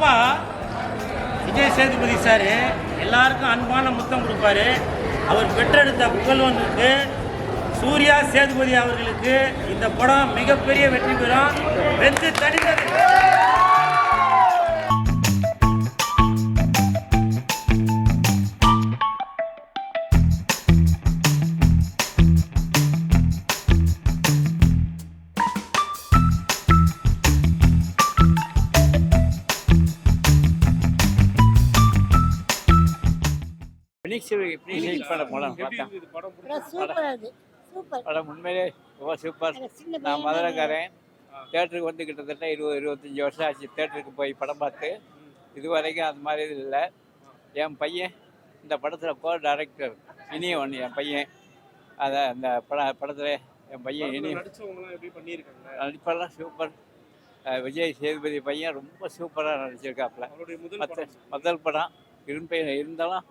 அப்பா விஜய் சேதுபதி சார் எல்லாருக்கும் அன்பான முத்தம் கொடுப்பாரு. அவர் பெற்றெடுத்த புகழ்வனுக்கு சூர்யா சேதுபதி அவர்களுக்கு இந்த படம் மிகப்பெரிய வெற்றி பெறும். வெற்றி தனித்தது. படம் உண்மையிலே ரொம்ப சூப்பர். நான் மதுரைக்காரன். தேட்டருக்கு வந்து கிட்டத்தட்ட 20-25 வருஷம் ஆச்சு தேட்டருக்கு போய் படம் பார்த்து. இது வரைக்கும் அது மாதிரி இல்லை. என் பையன் இந்த படத்தில் கோ டைரக்டர் இனியவன். என் பையன் அதை அந்த படத்தில் என் பையன் நடிப்பெல்லாம் சூப்பர். விஜய் சேதுபதி பையன் ரொம்ப சூப்பராக நடிச்சிருக்காப்புல. முதல் படம் இருந்தாலும்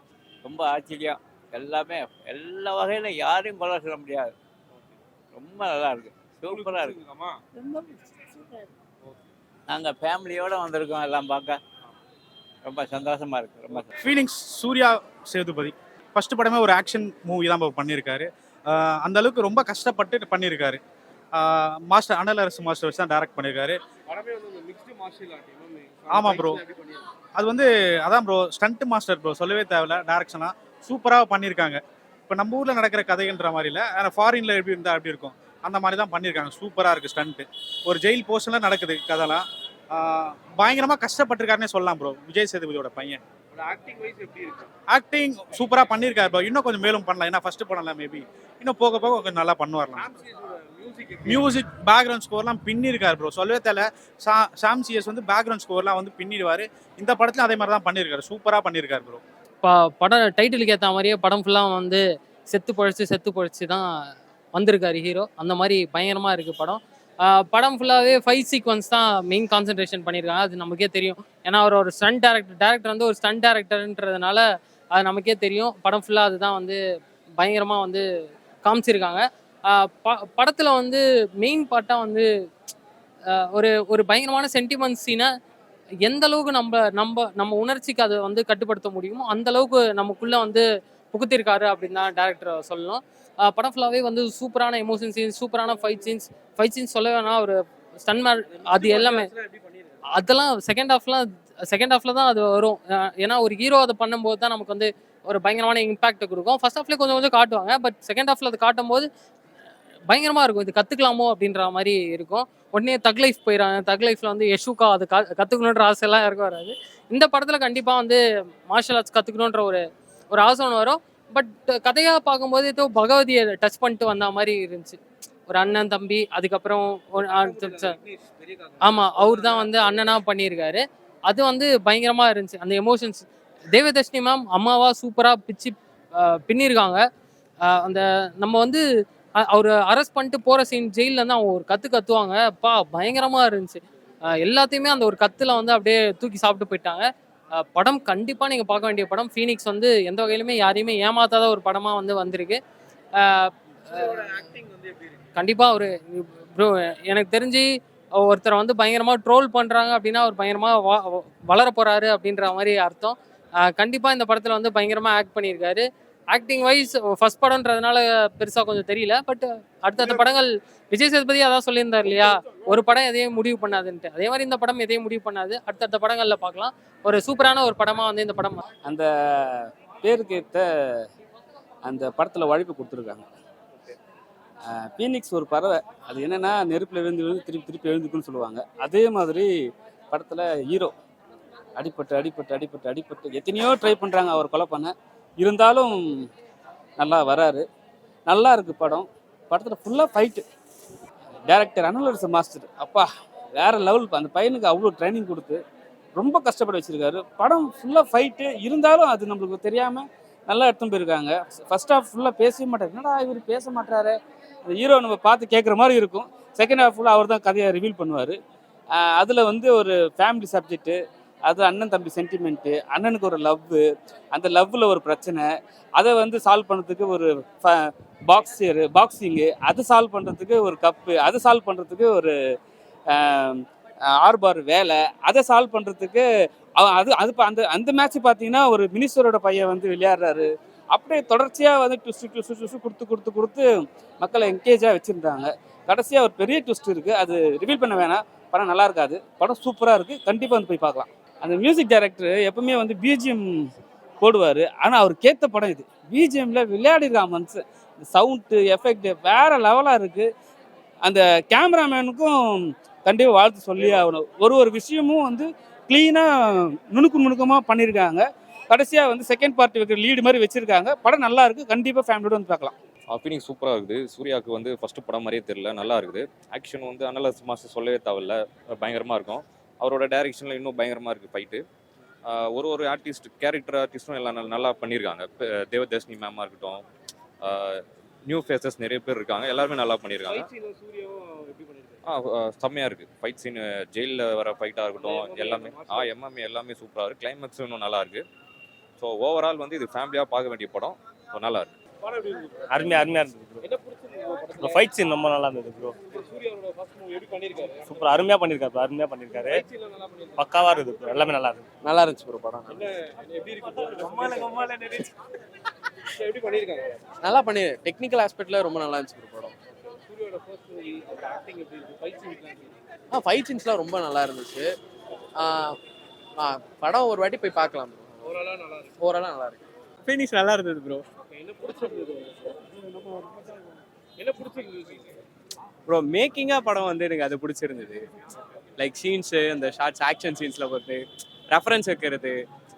ரொம்ப ஆச்சரியம். எல்லாமே எல்லா வகையிலும் யாரையும் கொலை சொல்ல முடியாது. ரொம்ப நல்லா இருக்கு, சூப்பராக இருக்கு. நாங்கள் ஃபேமிலியோடு வந்திருக்கோம் எல்லாம் பார்க்க. ரொம்ப சந்தோஷமா இருக்கு. ரொம்ப ஃபீலிங்ஸ். சூர்யா சேதுபதி ஃபர்ஸ்ட் படமே ஒரு ஆக்ஷன் மூவி தான் பண்ணியிருக்காரு. அந்த அளவுக்கு ரொம்ப கஷ்டப்பட்டு பண்ணியிருக்காரு. மாஸ்டர் அனல் அரசு மாஸ்டர் வச்சு தான் டைரக்ட் பண்ணியிருக்காரு. ஆமாம் ப்ரோ, அது அதான் ப்ரோ ஸ்டண்ட் மாஸ்டர் ப்ரோ, சொல்லவே தேவையில்ல. டைரக்ஷனாக சூப்பராக பண்ணியிருக்காங்க. இப்போ நம்ம ஊரில் நடக்கிற கதைகள்ன்ற மாதிரி இல்லை, ஆனால் ஃபாரினில் எப்படி இருந்தால் அப்படி இருக்கும் அந்த மாதிரி தான் பண்ணியிருக்காங்க. சூப்பராக இருக்குது ஸ்டண்ட்டு. ஒரு ஜெயில் போர்ஷனில் நடக்குது கதைலாம். பயங்கரமாக கஷ்டப்பட்டிருக்காருன்னே சொல்லலாம் ப்ரோ விஜய் சேதுபதியோட பையன். ஆக்டிங் சூப்பராக பண்ணியிருக்காரு ப்ரோ. இன்னும் கொஞ்சம் மேலும் பண்ணலாம், ஏன்னா ஃபர்ஸ்ட் பண்ணலாம். மேபி இன்னும் போக போக கொஞ்சம் நல்லா பண்ணுவார்லாம். மியூசிக் பேக்ரவுண்ட் ஸ்கோர்லாம் பின்னிருக்காரு ப்ரோ, சொல்லவே தேவை. சாம் சிஎஸ் பேக்ரவுண்ட் ஸ்கோர்லாம் பின்னிடுவார். இந்த படத்துல அதே மாதிரி தான் பண்ணியிருக்காரு, சூப்பராக பண்ணியிருக்காரு ப்ரோ. படம் டைட்டிலுக்கு ஏற்ற மாதிரியே படம் ஃபுல்லாக செத்து பழிச்சு தான் வந்திருக்காரு ஹீரோ. அந்த மாதிரி பயங்கரமாக இருக்குது படம். படம் ஃபுல்லாகவே ஃபைட் சீக்வன்ஸ் தான் மெயின் கான்சன்ட்ரேஷன் பண்ணியிருக்காங்க. அது நமக்கே தெரியும், ஏன்னா அவர் ஒரு ஸ்டண்ட் டேரக்டர் ஒரு ஸ்டண்ட் டேரக்டர்ன்றதுனால அது நமக்கே தெரியும். படம் ஃபுல்லாக அதுதான் பயங்கரமாக காமிச்சிருக்காங்க. படத்தில் மெயின் பார்ட்டாக ஒரு ஒரு பயங்கரமான சென்டிமெண்ட் சீனை எந்த அளவுக்கு நம்ம உணர்ச்சிக்கு அதை கட்டுப்படுத்த முடியுமோ அந்த அளவுக்கு நமக்குள்ளே புகுத்திருக்காரு அப்படின்னு தான் டேரக்டர் சொல்லணும். படம் ஃபுல்லாகவே சூப்பரான எமோஷன் சீன்ஸ், சூப்பரான ஃபைட் சீன்ஸ் சொல்ல வேணா. ஒரு ஸ்டன்மேன் அது எல்லாமே அதெல்லாம் செகண்ட் ஹாஃப்ல தான் அது வரும். ஏன்னா ஒரு ஹீரோ அதை பண்ணும்போது தான் நமக்கு ஒரு பயங்கரமான இம்பாக்ட் கொடுக்கும். ஃபர்ஸ்ட் ஹாஃப்லேயே கொஞ்சம் காட்டுவாங்க, பட் செகண்ட் ஹாஃப்ல அதை காட்டும் போது பயங்கரமாக இருக்கும். இது கற்றுக்கலாமோ அப்படின்ற மாதிரி இருக்கும். உடனே தக் லைஃப் போயிடறாங்க. தக் லைஃப்பில் யஷுகா அது கற்றுக்கணுன்ற ஆசையெல்லாம் யாருக்கும் வராது. இந்த படத்தில் கண்டிப்பாக மார்ஷல் ஆர்ட்ஸ் கற்றுக்கணுன்ற ஒரு ஆசை ஒன்று வரும். பட் கதையாக பார்க்கும்போது ஏதோ பகவதியை டச் பண்ணிட்டு வந்த மாதிரி இருந்துச்சு. ஒரு அண்ணன் தம்பி, அதுக்கப்புறம் ஆமாம் அவர் தான் அண்ணனாக பண்ணியிருக்காரு. அது பயங்கரமாக இருந்துச்சு. அந்த எமோஷன்ஸ் தேவதர்ஷினி மேம் அம்மாவாக சூப்பராக பின்னிருக்காங்க. அந்த நம்ம அவர் அரெஸ்ட் பண்ணிட்டு போகிற சீன் ஜெயிலேருந்து அவங்க ஒரு கத்துவாங்க. பயங்கரமாக இருந்துச்சு. எல்லாத்தையுமே அந்த ஒரு கத்தில் அப்படியே தூக்கி சாப்பிட்டு போயிட்டாங்க. படம் கண்டிப்பாக நீங்கள் பார்க்க வேண்டிய படம். ஃபீனிக்ஸ் எந்த வகையிலுமே யாரையுமே ஏமாத்தாத ஒரு படமாக வந்திருக்கு. கண்டிப்பாக ஒரு ப்ரோ எனக்கு தெரிஞ்சு ஒருத்தரை பயங்கரமாக ட்ரோல் பண்ணுறாங்க அப்படின்னா அவர் பயங்கரமாக வளர போகிறாரு அப்படின்ற மாதிரி அர்த்தம். கண்டிப்பாக இந்த படத்தில் பயங்கரமாக ஆக்ட் பண்ணியிருக்காரு. ஆக்டிங் வைஸ் ஃபர்ஸ்ட் படம்ன்றதுனால பெருசாக கொஞ்சம் தெரியல. பட் அடுத்தடுத்த படங்கள் விஜய் சேதுபதி அதான் சொல்லியிருந்தார் இல்லையா, ஒரு படம் எதையும் முடிவு பண்ணாதுன்ட்டு. அதே மாதிரி இந்த படம் எதையும் முடிவு பண்ணாது. அடுத்தடுத்த படங்களில் பார்க்கலாம். ஒரு சூப்பரான ஒரு படமாக இந்த படம். அந்த பேருக்கு ஏற்ற அந்த படத்தில் உழைப்பு கொடுத்துருக்காங்க. ஃபீனிக்ஸ் ஒரு பறவை, அது என்னென்னா நெருப்பில் விழுந்து திருப்பி எழுந்துக்குன்னு சொல்லுவாங்க. அதே மாதிரி படத்தில் ஹீரோ அடிப்பட்டு எத்தனையோ ட்ரை பண்ணுறாங்க அவர் கொலை பண்ண. இருந்தாலும் நல்லா வராரு. நல்லா இருக்குது படம். படத்தில் ஃபுல்லாக ஃபைட்டு. டைரக்டர் அனல் அரசு மாஸ்டர் அப்பா வேறு லெவல். அந்த பையனுக்கு அவ்வளோ ட்ரைனிங் கொடுத்து ரொம்ப கஷ்டப்பட்டு வச்சுருக்காரு. படம் ஃபுல்லாக ஃபைட்டு. இருந்தாலும் அது நம்மளுக்கு தெரியாமல் நல்லா எடுத்துன்னு போயிருக்காங்க. ஃபர்ஸ்ட் ஹாஃப் ஃபுல்லாக பேசவே மாட்டார். என்னடா இவர் பேச மாட்டாரு, அந்த ஹீரோ நம்ம பார்த்து கேட்குற மாதிரி இருக்கும். செகண்ட் ஹாஃப் ஃபுல்லாக அவர் தான் கதையை ரிவீல் பண்ணுவார். அதில் ஒரு ஃபேமிலி சப்ஜெக்ட்டு, அது அண்ணன் தம்பி சென்டிமெண்ட்டு, அண்ணனுக்கு ஒரு லவ்வு, அந்த லவ்வில் ஒரு பிரச்சனை, அதை சால்வ் பண்ணுறதுக்கு ஒரு பாக்ஸிங்கு, அது சால்வ் பண்ணுறதுக்கு ஒரு கப்பு, அது சால்வ் பண்ணுறதுக்கு ஒரு ஆர்பார் வேலை அதை சால்வ் பண்ணுறதுக்கு அது அது அந்த அந்த மேட்ச் பார்த்தீங்கன்னா ஒரு மினிஸ்டரோட பையன் வந்து விளையாடுறாரு. அப்படியே தொடர்ச்சியாக வந்து ட்விஸ்ட்டு கொடுத்து மக்களை என்கேஜாக வச்சுருந்தாங்க. கடைசியாக ஒரு பெரிய ட்விஸ்ட் இருக்குது, அது ரிவீல் பண்ண வேணாம். படம் நல்லா இருக்காது, படம் சூப்பராக இருக்குது, கண்டிப்பாக வந்து போய் பார்க்கலாம். அந்த மியூசிக் டைரக்டர் எப்பவுமே வந்து பிஜிஎம் போடுவார், ஆனால் அவருக்கு ஏற்ற படம் இது. பிஜிஎம்மில் விளையாடிருக்கான் மனுஷன். சவுண்டு எஃபெக்ட் வேறு லெவலாக இருக்குது. அந்த கேமராமேனுக்கும் கண்டிப்பாக வாழ்த்து சொல்லி ஆகணும். ஒரு விஷயமும் வந்து க்ளீனாக நுணுக்கமாக பண்ணியிருக்காங்க. கடைசியாக வந்து செகண்ட் பார்ட் வைக்கிற லீடு மாதிரி வச்சுருக்காங்க. படம் நல்லா இருக்குது, கண்டிப்பாக ஃபேமிலியோட வந்து பார்க்கலாம். ஃபீனிக்ஸ் சூப்பராக இருக்குது. சூர்யாவுக்கு வந்து ஃபஸ்ட்டு படம் மாதிரியே தெரியல, நல்லா இருக்குது. ஆக்ஷன் வந்து அனலஸ் மாஸ்டர் சொல்லவே தேவையில்ல, பயங்கரமாக இருக்கும். அவரோட டைரக்ஷனில் இன்னும் பயங்கரமாக இருக்குது ஃபைட்டு. ஒரு ஆர்டிஸ்ட் கேரக்டர் ஆர்டிஸ்ட்டும் எல்லாம் நல்லா பண்ணியிருக்காங்க. தேவதர்ஷினி மேமாக இருக்கட்டும், நியூ ஃபேஸஸ் நிறைய பேர் இருக்காங்க, எல்லாருமே நல்லா பண்ணியிருக்காங்க. செம்மையாக இருக்குது ஃபைட் சீன். ஜெயிலில் வர ஃபைட்டாக இருக்கட்டும், எல்லாமே எல்லாமே சூப்பராக இருக்குது. கிளைமேக்ஸும் இன்னும் நல்லா இருக்குது. ஸோ ஓவரால் வந்து இது ஃபேமிலியாக பார்க்க வேண்டிய படம். ஸோ நல்லா இருக்குது. அருமையாக இருந்தது ப்ரோ. ஃபைட் சீன் ரொம்ப நல்லா இருந்தது ப்ரோ. சூப்பர், அருமையாக பண்ணியிருக்காரு. பக்காவாக இருக்குது ப்ரோ, எல்லாமே நல்லா இருக்கு. நல்லா இருந்துச்சு ப்ரோ படம். நல்லா பண்ணி டெக்னிக்கல் ஆஸ்பெக்ட்ல ரொம்ப நல்லா இருந்துச்சு ப்ரோ படம். ஃபைட் சீன்ஸ்லாம் ரொம்ப நல்லா இருந்துச்சு. படம் ஒரு வாட்டி போய் பார்க்கலாம் ப்ரோ. ஓவராலாக நல்லா இருக்கு. ஃபீனிக்ஸ் நல்லா இருந்தது ப்ரோ. ப்ரோ மேக்கிங்காக படம் வந்து எனக்கு அது பிடிச்சிருந்தது. லைக் சீன்ஸு, அந்த ஷார்ட்ஸ், ஆக்ஷன் சீன்ஸில் பொறுத்து ரெஃபரன்ஸ் வைக்கிறது,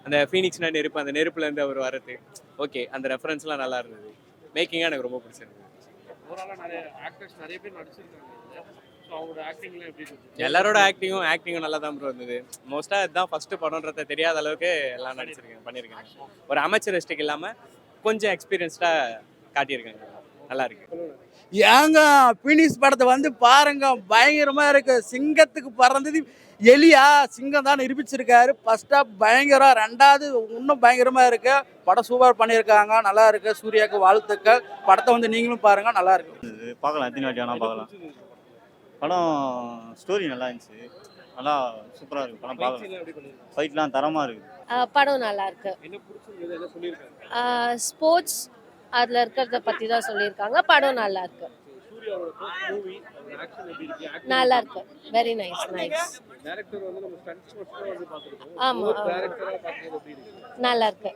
அந்த ஃபீனிக்ஸ்னா நெருப்பு, அந்த நெருப்புலேருந்து அவர் வர்றது, ஓகே அந்த ரெஃபரன்ஸ்லாம் நல்லா இருந்தது. மேக்கிங்காக எனக்கு ரொம்ப பிடிச்சிருந்தது. எல்லாரோட ஆக்டிங்கும் நல்லா தான் ப்ரோ இருந்தது. மோஸ்ட்டாக இதுதான் ஃபஸ்ட்டு படம்ன்றத தெரியாத அளவுக்கு எல்லாம் பண்ணியிருக்காங்க. ஒரு அமைச்சரிஸ்டிக் இல்லாமல் கொஞ்சம் எக்ஸ்பீரியன்ஸ்டாக காட்டியிருக்காங்க. நல்லா இருக்கு. ஏங்க பீனிக்ஸ் படத்தை வந்து பாருங்க, பயங்கரமா இருக்கு. சிங்கத்துக்கு பறந்தது எலியா, சிங்கம் தான் நிரூபிச்சிருக்காரு. ஃபர்ஸ்ட் ஹாஃப் பயங்கரம், ரெண்டாவது இன்னும் பயங்கரமா இருக்கு. படம் சூப்பர் பண்ணியிருக்காங்க, நல்லா இருக்கு. சூர்யாவுக்கு வாழ்த்துக்கள். படத்தை வந்து நீங்களும் பாருங்க, நல்லா இருக்கு. பார்க்கலாம், எத்தனை வாட்டி வேணா பார்க்கலாம். படம் ஸ்டோரி நல்லா இருந்துச்சு, நல்லா சூப்பராக இருக்கு. படம் பார்க்கலாம், ஃபைட்லாம் தரமாக இருக்குது. படம் நல்லா இருக்கு. ஸ்போர்ட்ஸ் அதில் இருக்கிறத பற்றி தான் சொல்லியிருக்காங்க. படம் நல்லா இருக்கு. நல்லா இருக்கு. Very nice. ஆமாம், நல்லா இருக்கு.